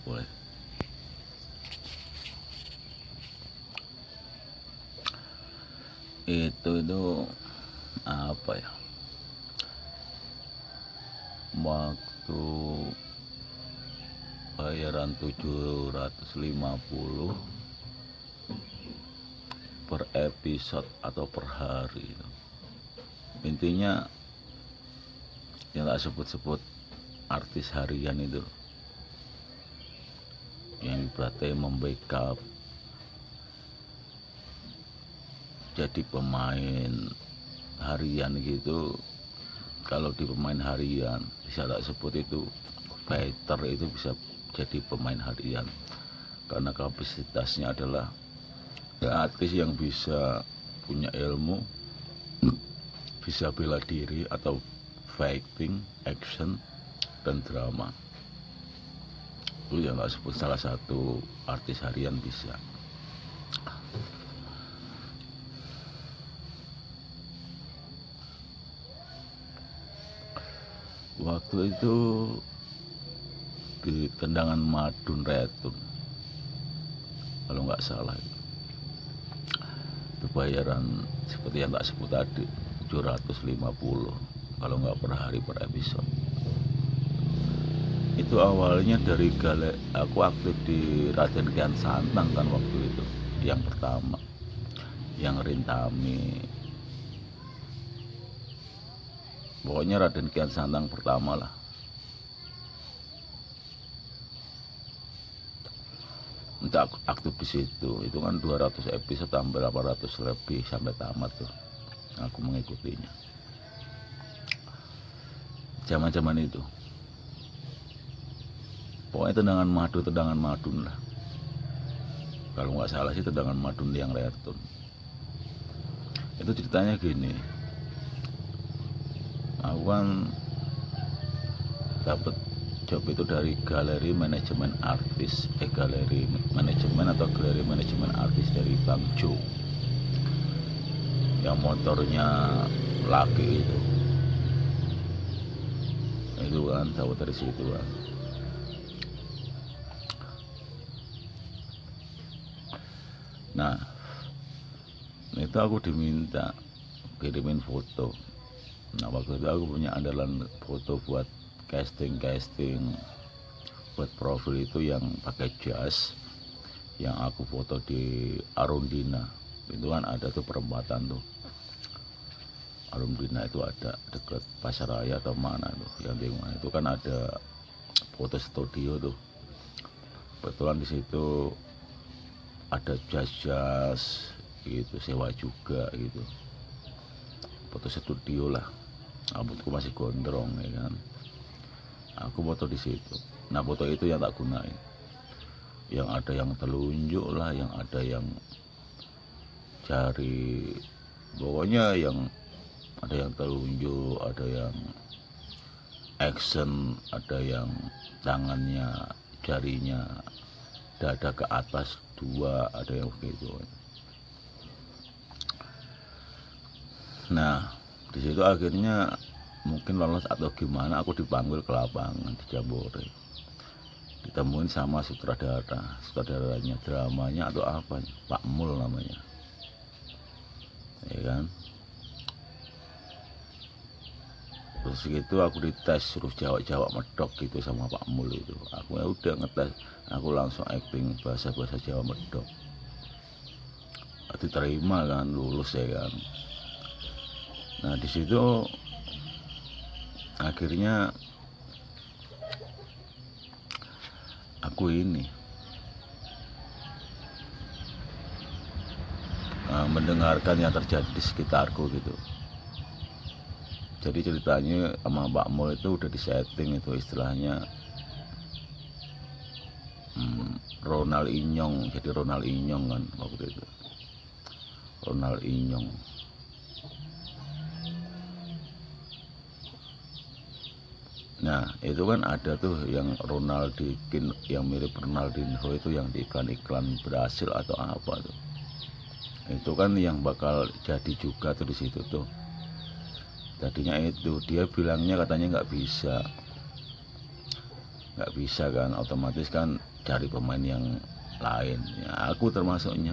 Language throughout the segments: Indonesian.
boleh. Itu apa ya, waktu bayaran 750 per episode atau per hari. Intinya yang tak sebut-sebut artis harian itu, yang berarti membackup jadi pemain harian gitu. Kalau di pemain harian bisa tak sebut itu fighter, itu bisa jadi pemain harian karena kapasitasnya adalah artis yang bisa punya ilmu, bisa bela diri atau fighting, action, dan drama. Itu yang tak sebut salah satu artis harian bisa. Waktu itu di tendangan Madun Retun kalau nggak salah, itu bayaran seperti yang tak sebut tadi 750 kalau nggak per hari per episode. Itu awalnya dari aku aktif di Raden Kian Santang kan waktu itu, yang pertama, yang Rintami. Pokoknya Raden Kian Santang pertama lah. Untuk aktif di situ, itu kan 200 episode sampai 800 lebih sampai tamat tuh. Aku mengikutinya. Zaman-zaman itu. Pokoknya tendangan madun lah. Kalau nggak salah sih tendangan madun yang Retun. Itu ceritanya gini. Aku kan dapat job itu dari galeri manajemen artis, galeri manajemen atau galeri manajemen artis dari Bang Jo, yang motornya laki itu kan dapat dari situ kan. Nah itu aku diminta kirimin foto. Nah waktu itu aku punya andalan foto buat casting buat profil itu yang pakai jas, yang aku foto di Arundina. Itu kan ada tuh perempatan tuh, Arundina itu ada deket Pasaraya atau mana tuh, yang di mana itu kan ada foto studio tuh. Kebetulan di situ ada jas gitu, sewa juga gitu, foto studio lah. Rambutku masih gondrong ya kan, aku foto di situ. Nah foto itu yang tak gunain, yang ada yang telunjuk lah, yang ada yang jari, pokoknya yang ada yang telunjuk, ada yang action, ada yang tangannya, jarinya dada ke atas dua, ada yang begitu. Nah di situ akhirnya mungkin lolos atau gimana, aku dipanggil ke lapangan di Jambore, ditemuin sama sutradaranya dramanya atau apa, Pak Mul namanya ya kan. Terus gitu aku dites, suruh jawab medok gitu sama Pak Mul itu. Aku ya udah ngetes, aku langsung acting bahasa Jawa medok, diterima kan, lulus ya kan. Nah di situ akhirnya aku ini mendengarkan yang terjadi di sekitarku gitu. Jadi ceritanya sama Pak Mul itu udah disetting itu istilahnya Ronald Inyong, jadi Ronald Inyong kan waktu itu, Ronald Inyong. Nah itu kan ada tuh yang Ronaldinho, yang mirip Ronaldinho itu, yang di iklan-iklan berhasil atau apa tuh. Itu kan yang bakal jadi juga tuh di situ tuh. Tadinya itu dia bilangnya katanya nggak bisa, nggak bisa kan, otomatis kan cari pemain yang lain ya. Aku termasuknya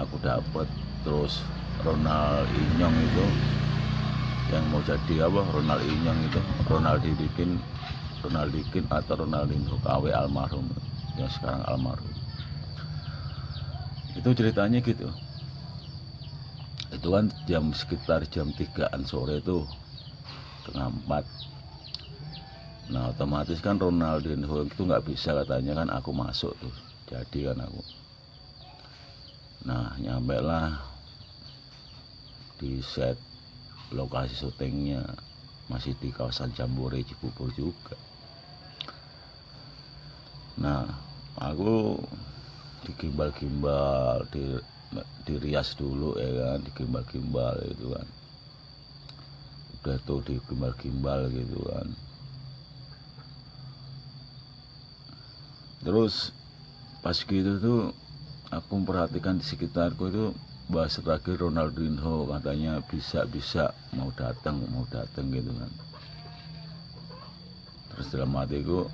aku dapat. Terus Ronaldinho itu yang mau jadi apa, Ronaldinho itu Ronaldikin atau Ronaldinho KW almarhum yang sekarang almarhum. Itu ceritanya gitu. Itu kan sekitar jam 3-an sore tuh, setengah 4. Nah otomatis kan Ronaldinho itu nggak bisa katanya kan, aku masuk tuh, jadi kan aku. Nah nyampe lah di set lokasi syutingnya, masih di kawasan Jambore Cibubur juga. Nah aku digimbal-gimbal, dirias dulu ya kan, digimbal-gimbal itu kan. Udah tuh digimbal-gimbal gitu kan. Terus pas gitu tuh aku memperhatikan di sekitarku itu, bahas lagi Ronaldinho katanya bisa mau datang gitu kan. Terus dalam hatiku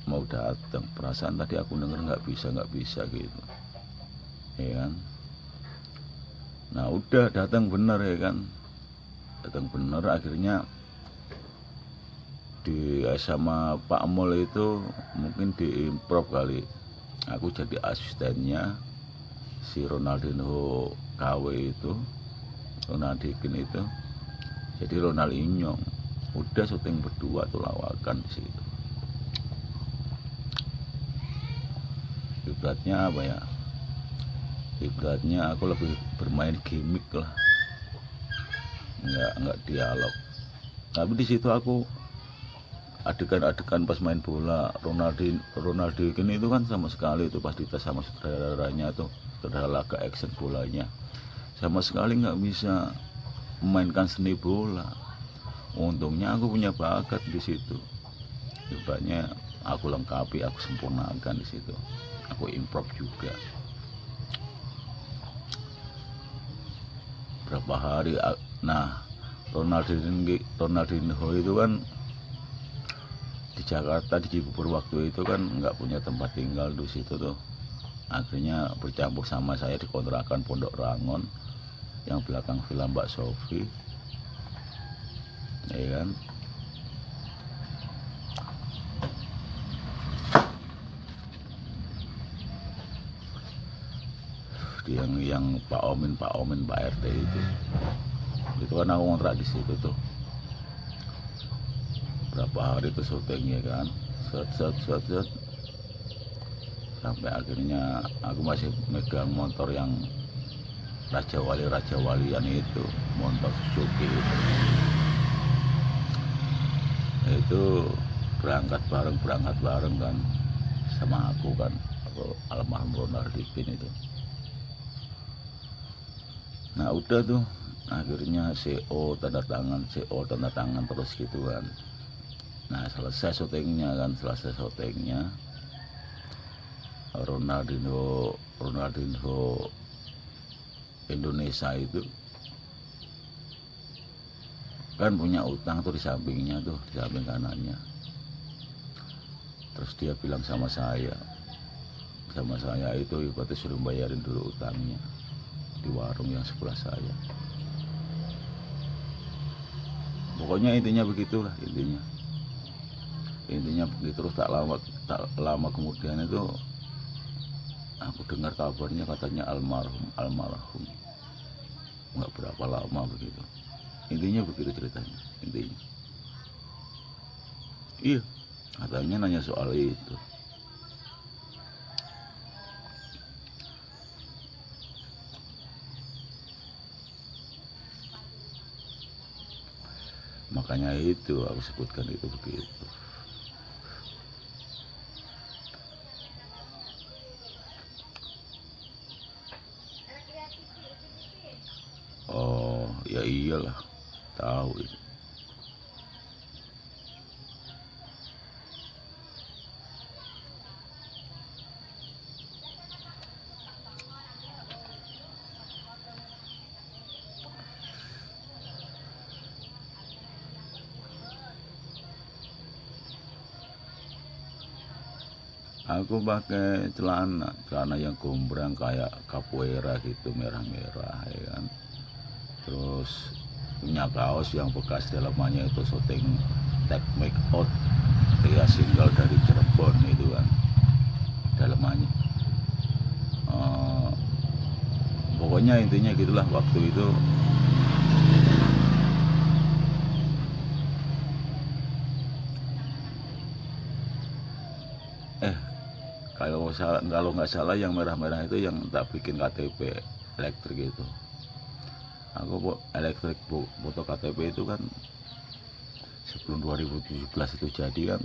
mau datang, perasaan tadi aku denger nggak bisa gitu ya kan. Nah udah datang bener ya kan, datang bener. Akhirnya di sama Pak Mul itu mungkin diimprov kali, aku jadi asistennya si Ronaldinho KW itu, Ronaldikin itu jadi Ronaldinho. Udah syuting berdua tuh lawakan di situ. Ibaratnya apa ya, ibaratnya aku lebih bermain gimmick lah, nggak dialog. Tapi di situ aku adegan-adegan pas main bola, Ronaldinho itu kan sama sekali itu pas dites sama sutradaranya tuh, sutradara laga action bolanya, sama sekali nggak bisa memainkan seni bola. Untungnya aku punya bakat di situ. Ibaratnya aku lengkapi, aku sempurnakan di situ. Aku improv juga. Berapa hari, nah Ronaldinho itu kan di Jakarta, di Cibubur waktu itu kan nggak punya tempat tinggal di situ tuh. Akhirnya bercampur sama saya di kontrakan Pondok Rangon yang belakang Villa Mbak Sofi ya kan. Yang Pak Omin Pak RT itu kan aku ngontrak di situ tuh. Berapa hari itu syuting ya kan, set sampai akhirnya aku masih megang motor yang Raja Walian itu, motor Suzuki itu berangkat bareng kan sama aku kan, almarhum Ronaldikin itu. Nah udah tuh akhirnya CO tanda tangan terus gitu kan. Nah selesai syutingnya Ronaldinho Indonesia itu kan punya utang tuh di sampingnya tuh, di samping kanannya. Terus dia bilang sama saya itu ibaratnya suruh bayarin dulu utangnya di warung yang sebelah saya. Pokoknya intinya begitulah, intinya begitu. Terus tak lama kemudian itu aku dengar kabarnya katanya almarhum nggak berapa lama begitu. Intinya begitu ceritanya, intinya iya, katanya nanya soal itu. Makanya itu aku sebutkan itu begitu. Oh ya iyalah, tahu itu. Aku pakai celana yang gombrang kayak capoeira gitu, merah-merah ya kan. Terus punya kaos yang bekas dalamannya itu syuting Take Make Out, ya single dari Cirebon itu kan dalamannya. Eh, pokoknya intinya gitulah waktu itu. eh kalau nggak salah yang merah-merah itu yang tak bikin KTP elektrik itu. Aku elektrik foto KTP itu kan sebelum 2017 itu jadi kan,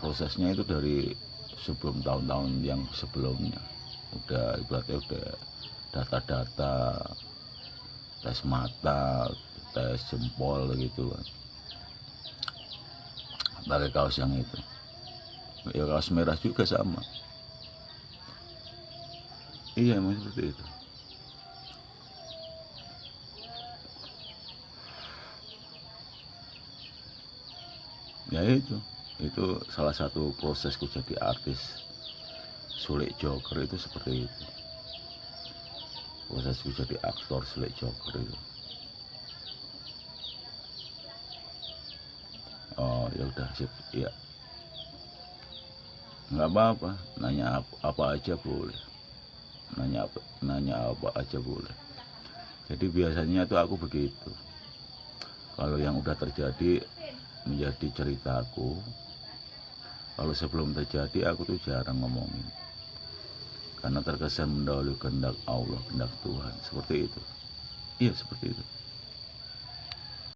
prosesnya itu dari sebelum tahun-tahun yang sebelumnya. Udah ibaratnya udah data-data, tes mata, tes jempol gitu kan, pakai kaos yang itu. Ya kaos merah juga sama. Iya emang seperti itu. Ya itu salah satu prosesku jadi artis Sulik Joker itu seperti itu. Prosesku jadi aktor Sulik Joker itu. Oh ya udah sip, ya nggak apa-apa, nanya apa aja boleh, nanya apa aja boleh. Jadi biasanya tuh aku begitu, kalau yang udah terjadi menjadi ceritaku. Kalau sebelum terjadi aku tuh jarang ngomongin, karena terkesan mendahului kehendak Allah, kehendak Tuhan, seperti itu. Iya seperti itu.